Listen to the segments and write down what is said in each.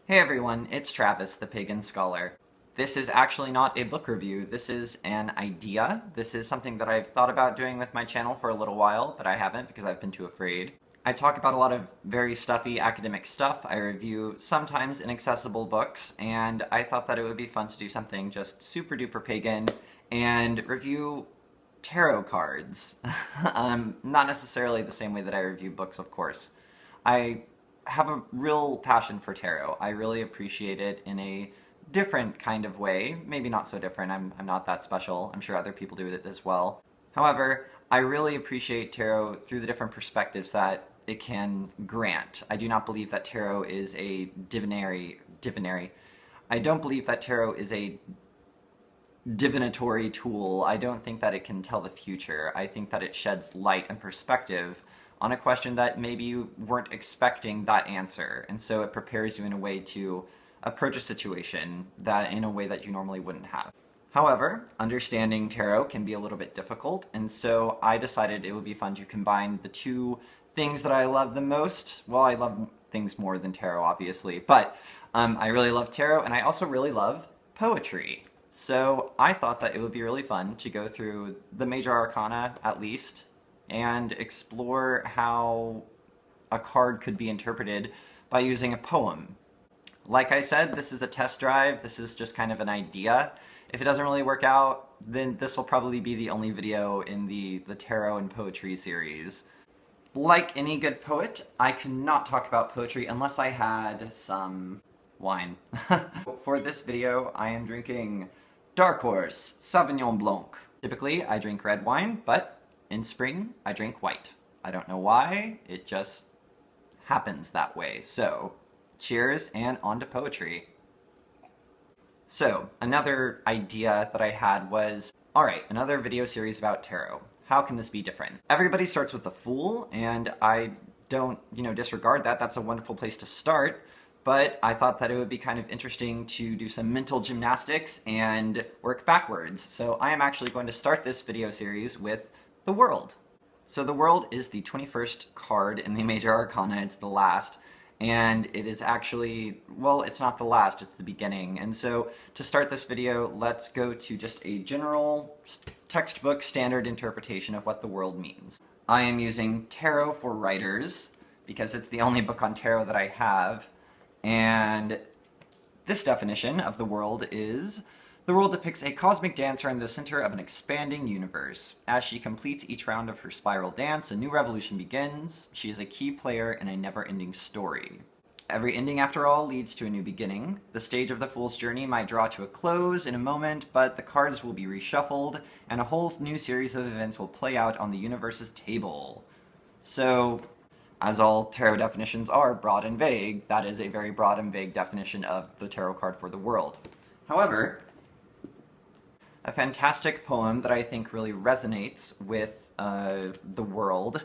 Hey everyone, it's Travis, the Pagan Scholar. This is actually not a book review, this is an idea. This is something that I've thought about doing with my channel for a little while, but I haven't because I've been too afraid. I talk about a lot of very stuffy academic stuff, I review sometimes inaccessible books, and I thought that it would be fun to do something just super duper pagan and review tarot cards. Not necessarily the same way that I review books, of course. I have a real passion for tarot. I really appreciate it in a different kind of way. Maybe not so different, I'm not that special. I'm sure other people do it as well. However, I really appreciate tarot through the different perspectives that it can grant. I do not believe that tarot is a divinatory. I don't believe that tarot is a divinatory tool. I don't think that it can tell the future. I think that it sheds light and perspective on a question that maybe you weren't expecting that answer, and so it prepares you in a way to approach a situation that in a way that you normally wouldn't have. However, understanding tarot can be a little bit difficult, and so I decided it would be fun to combine the two things that I love the most. Well, I love things more than tarot, obviously, but I really love tarot, and I also really love poetry. So I thought that it would be really fun to go through the major arcana, at least, and explore how a card could be interpreted by using a poem. Like I said, this is a test drive. This is just kind of an idea. If it doesn't really work out, then this will probably be the only video in the tarot and poetry series. Like any good poet, I could not talk about poetry unless I had some wine. For this video, I am drinking Dark Horse Sauvignon Blanc. Typically, I drink red wine, but in spring, I drink white. I don't know why, it just happens that way. So, cheers and on to poetry. So, another idea that I had was, alright, another video series about tarot. How can this be different? Everybody starts with a Fool, and I don't, disregard that. That's a wonderful place to start. But I thought that it would be kind of interesting to do some mental gymnastics and work backwards. So I am actually going to start this video series with the World. So the World is the 21st card in the Major Arcana. It's the last. And it is actually, well, it's not the last, it's the beginning. And so to start this video, let's go to just a general textbook standard interpretation of what the World means. I am using Tarot for Writers because it's the only book on tarot that I have. And this definition of the world is, the world depicts a cosmic dancer in the center of an expanding universe. As she completes each round of her spiral dance, a new revolution begins. She is a key player in a never-ending story. Every ending, after all, leads to a new beginning. The stage of the Fool's journey might draw to a close in a moment, but the cards will be reshuffled, and a whole new series of events will play out on the universe's table. So, as all tarot definitions are broad and vague, that is a very broad and vague definition of the tarot card for the world. However, a fantastic poem that I think really resonates with the world,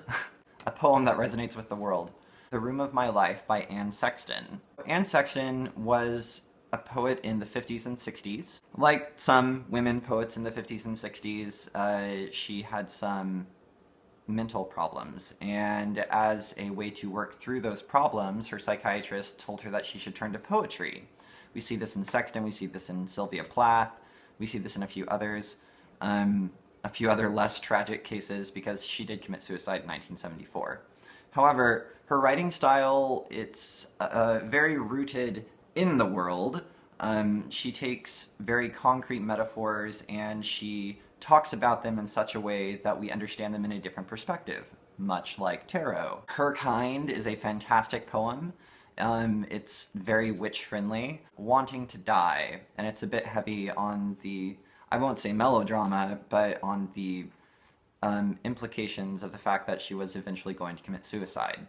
a poem that resonates with the world, The Room of My Life by Sexton. Sexton was a poet in the 50s and 60s. Like some women poets in the 50s and 60s, she had some mental problems, and as a way to work through those problems, her psychiatrist told her that she should turn to poetry. We see this in Sexton, we see this in Sylvia Plath, we see this in a few others, a few other less tragic cases, because she did commit suicide in 1974. However, her writing style, it's very rooted in the world. She takes very concrete metaphors and she talks about them in such a way that we understand them in a different perspective, much like tarot. Her Kind is a fantastic poem. It's very witch-friendly. Wanting to Die, and it's a bit heavy on the, I won't say melodrama, but on the implications of the fact that she was eventually going to commit suicide.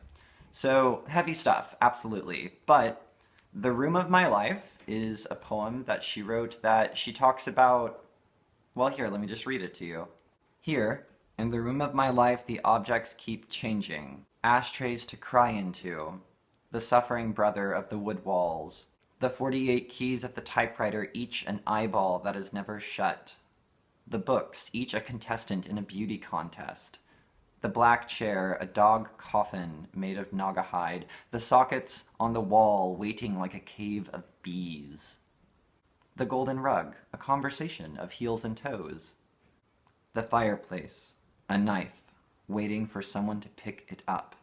So, heavy stuff, absolutely. But The Room of My Life is a poem that she wrote that she talks about. Well, here, let me just read it to you. Here, in the room of my life, the objects keep changing. Ashtrays to cry into. The suffering brother of the wood walls. The 48 keys of the typewriter, each an eyeball that is never shut. The books, each a contestant in a beauty contest. The black chair, a dog coffin made of naga hide, the sockets on the wall waiting like a cave of bees. The golden rug, a conversation of heels and toes. The fireplace, a knife, waiting for someone to pick it up.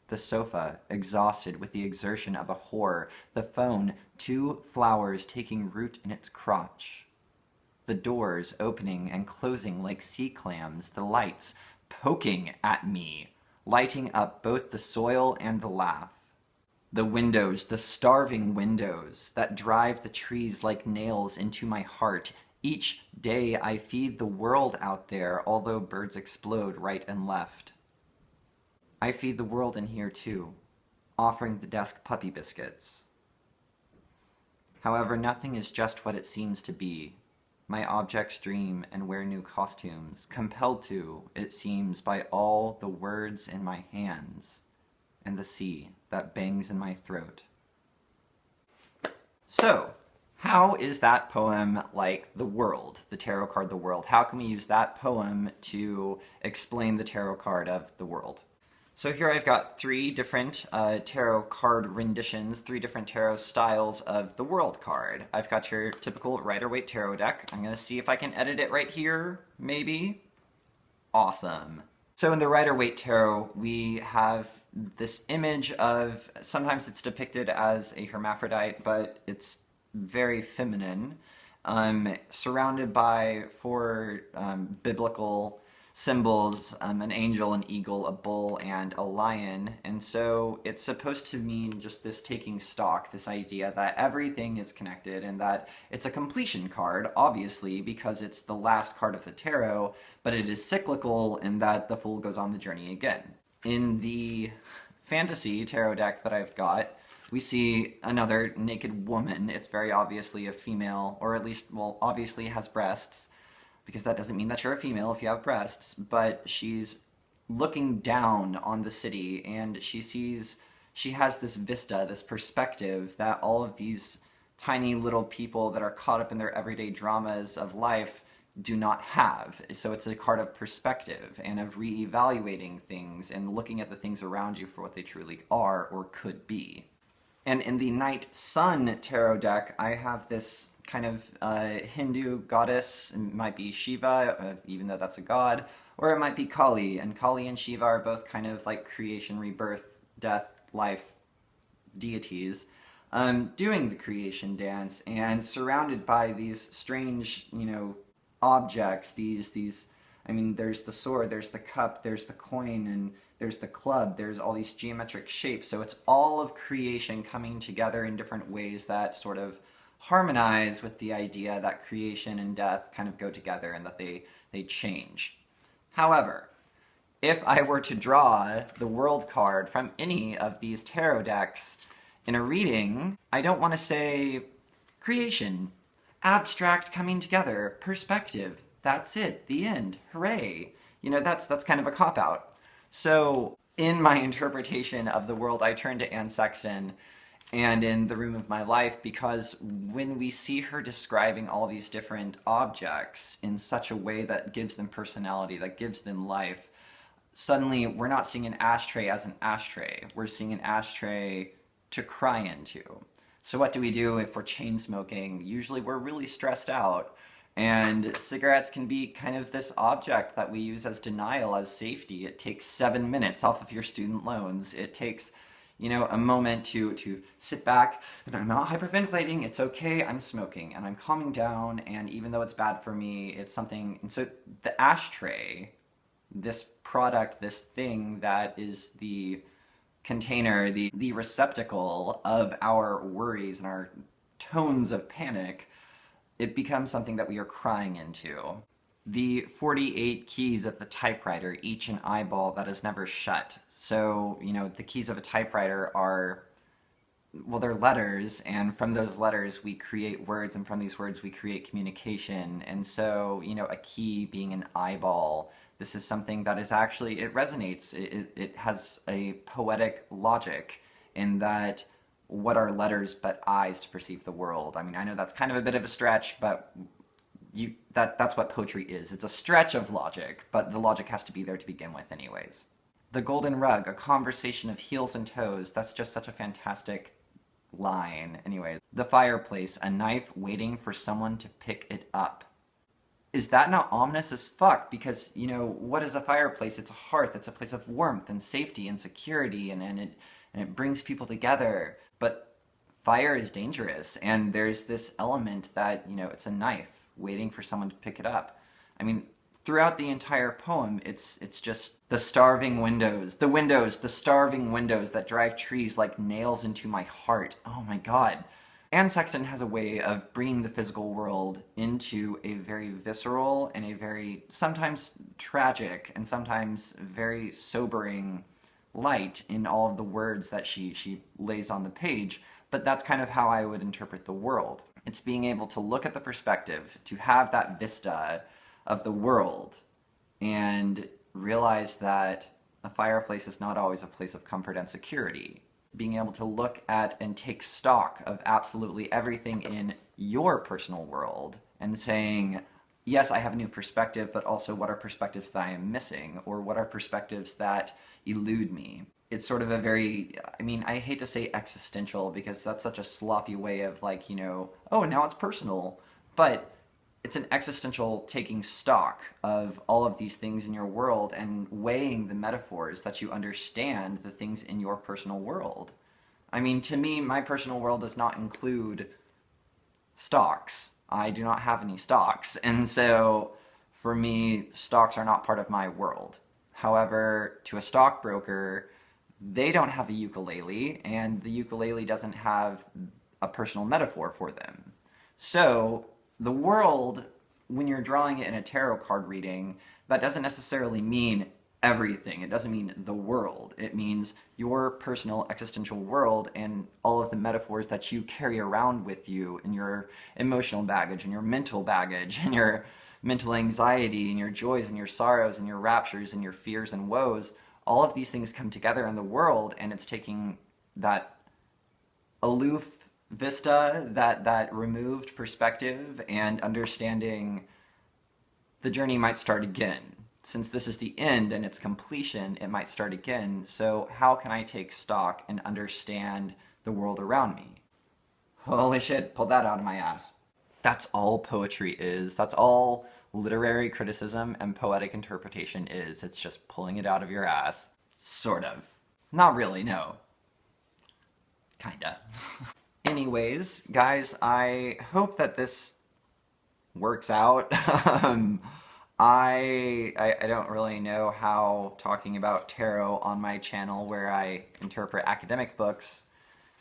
The sofa, exhausted with the exertion of a whore. The phone, 2 flowers taking root in its crotch. The doors opening and closing like sea clams. The lights poking at me, lighting up both the soil and the laugh. The windows, the starving windows that drive the trees like nails into my heart. Each day I feed the world out there, although birds explode right and left. I feed the world in here too, offering the desk puppy biscuits. However, nothing is just what it seems to be. My objects dream and wear new costumes, compelled to, it seems, by all the words in my hands, and the sea that bangs in my throat. So, how is that poem like the world, the tarot card The World? How can we use that poem to explain the tarot card of the world? So here I've got 3 different tarot card renditions, 3 different tarot styles of the World card. I've got your typical Rider-Waite tarot deck. I'm going to see if I can edit it right here, maybe. Awesome. So in the Rider-Waite tarot, we have this image of, sometimes it's depicted as a hermaphrodite, but it's very feminine, surrounded by 4 biblical symbols, an angel, an eagle, a bull, and a lion. And so it's supposed to mean just this taking stock, this idea that everything is connected and that it's a completion card, obviously, because it's the last card of the tarot, but it is cyclical in that the fool goes on the journey again. In the fantasy tarot deck that I've got, we see another naked woman. It's very obviously a female, or at least, well, obviously has breasts, because that doesn't mean that you're a female if you have breasts, but she's looking down on the city, and she has this vista, this perspective that all of these tiny little people that are caught up in their everyday dramas of life do not have. So it's a card of perspective and of re-evaluating things and looking at the things around you for what they truly are or could be. And in the Night Sun tarot deck, I have this kind of Hindu goddess. It might be Shiva, even though that's a god, or it might be Kali. And Kali and Shiva are both kind of like creation, rebirth, death, life deities, doing the creation dance and surrounded by these strange, objects, I mean, there's the sword, there's the cup, there's the coin, and there's the club, there's all these geometric shapes. So it's all of creation coming together in different ways that sort of harmonize with the idea that creation and death kind of go together and that they change. However, if I were to draw the World card from any of these tarot decks in a reading, I don't want to say creation, abstract coming together, perspective, that's it, the end, hooray. That's kind of a cop-out. So in my interpretation of the World, I turn to Anne Sexton and in The Room of My Life, because when we see her describing all these different objects in such a way that gives them personality, that gives them life, suddenly we're not seeing an ashtray as an ashtray. We're seeing an ashtray to cry into. So what do we do if we're chain smoking? Usually we're really stressed out, and cigarettes can be kind of this object that we use as denial, as safety. It takes 7 minutes off of your student loans. It takes a moment to sit back, and I'm not hyperventilating, it's okay, I'm smoking, and I'm calming down, and even though it's bad for me, it's something. And so the ashtray, this product, this thing that is the container, the receptacle of our worries and our tones of panic, it becomes something that we are crying into. The 48 keys of the typewriter, each an eyeball that is never shut. So, the keys of a typewriter are, well, they're letters, and from those letters we create words, and from these words we create communication. And so, a key being an eyeball, this is something that is actually, it resonates. It has a poetic logic in that what are letters but eyes to perceive the world? I mean, I know that's kind of a bit of a stretch, but that's what poetry is. It's a stretch of logic, but the logic has to be there to begin with anyways. The golden rug, a conversation of heels and toes. That's just such a fantastic line. Anyways, the fireplace, a knife waiting for someone to pick it up. Is that not ominous as fuck? Because, you know, what is a fireplace? It's a hearth. It's a place of warmth and safety and security, and it brings people together. But fire is dangerous, and there's this element that, you know, it's a knife waiting for someone to pick it up. I mean, throughout the entire poem, it's just the starving windows, the starving windows that drive trees like nails into my heart. Oh my God. And Sexton has a way of bringing the physical world into a very visceral and a very sometimes tragic and sometimes very sobering light in all of the words that she lays on the page. But that's kind of how I would interpret the world. It's being able to look at the perspective, to have that vista of the world, and realize that a fireplace is not always a place of comfort and security. Being able to look at and take stock of absolutely everything in your personal world and saying, yes, I have a new perspective, but also what are perspectives that I am missing, or what are perspectives that elude me. It's sort of a very, I mean, I hate to say existential because that's such a sloppy way of like, you know, oh, now it's personal, but it's an existential taking stock of all of these things in your world and weighing the metaphors that you understand the things in your personal world. I mean, to me, my personal world does not include stocks. I do not have any stocks, and so for me, stocks are not part of my world. However, to a stockbroker, they don't have a ukulele, and the ukulele doesn't have a personal metaphor for them. So the world, when you're drawing it in a tarot card reading, that doesn't necessarily mean everything. It doesn't mean the world. It means your personal existential world and all of the metaphors that you carry around with you in your emotional baggage and your mental baggage and your mental anxiety and your joys and your sorrows and your raptures and your fears and woes. All of these things come together in the world, and it's taking that aloof vista, that removed perspective, and understanding the journey might start again. Since this is the end and its completion, it might start again. So how can I take stock and understand the world around me? Holy shit, pulled that out of my ass. That's all poetry is. That's all literary criticism and poetic interpretation is. It's just pulling it out of your ass. Sort of. Not really, no. Kinda. Anyways, guys, I hope that this works out. I don't really know how talking about tarot on my channel where I interpret academic books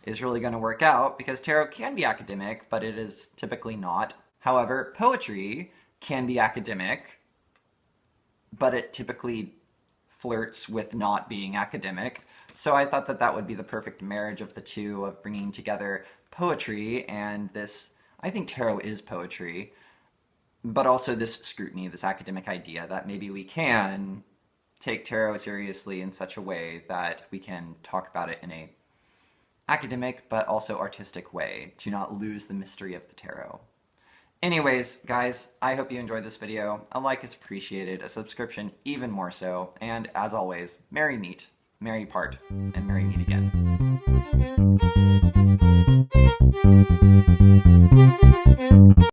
is really going to work out, because tarot can be academic, but it is typically not. However, poetry can be academic, but it typically flirts with not being academic. So I thought that that would be the perfect marriage of the two, of bringing together poetry and this, I think tarot is poetry, but also this scrutiny, this academic idea that maybe we can take tarot seriously in such a way that we can talk about it in a academic but also artistic way to not lose the mystery of the tarot. Anyways, guys, I hope you enjoyed this video. A like is appreciated, a subscription even more so, and as always, merry meet, merry part, and merry meet again.